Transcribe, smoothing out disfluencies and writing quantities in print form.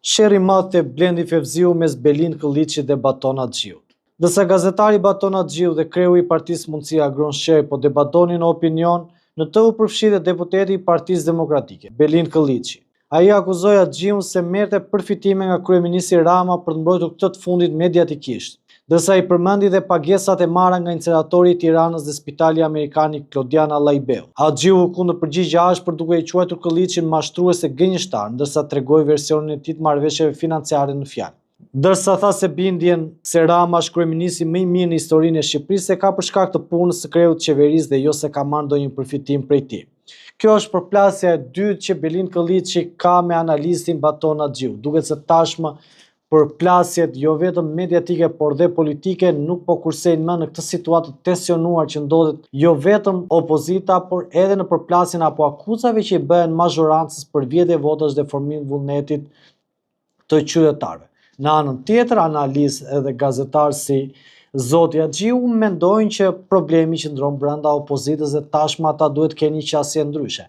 Sherri madh te Blendi Fevziu mes Belin Këlliçit dhe Baton Axhiut. Ndërsa gazetari Baton Axhiu dhe kreu i Partisë Mundësia Agron Sherri po debatonin në opinion, në të u përfshi dhe deputeti i Partisë Demokratike, Belin Këlliçi. Ai akuzoi Axhiun se merrte përfitime nga kryeministri Rama për të mbrojtur këtë të fundit mediatikisht, ndërsa i përmendi dhe pagesat e marra nga incineratori i Tiranës dhe Spitali Amerikan i Klodian Allajbeu. Axhiu u kundërpërgjigje ashpër duke i quajtur Këlliçin mashtrues e gënjeshtar, ndërsa tregoi versionin e tij të marrëveshjeve financiare në fjalë. Ndërsa tha se bindjen se Rama është kryeministri më i mirë në historinë e Shqipërisë se ka për shkak të punës së kreut të qeverisë dhe jo se ka marrë ndonjë përfitim prej tij. Kjo është përplasja e dytë që Belin Këlliçi ka me analistin Baton Axhiu. Duket se tashmë përplasjet jo vetëm mediatike por dhe politike nuk po kursejnë më në këtë situatë të tensionuar që ndodhet jo vetëm opozita por edhe në përplasjen apo akuzave që i bëhen mazhorancës për vjedhje votash dhe formim vullnetit të qytetarëve. Në anën tjetër, analistë edhe gazetarë si zoti Axhiu mendojnë që problemi qëndron brenda opozitës dhe tashmë ata duhet kenë një qasje ndryshe.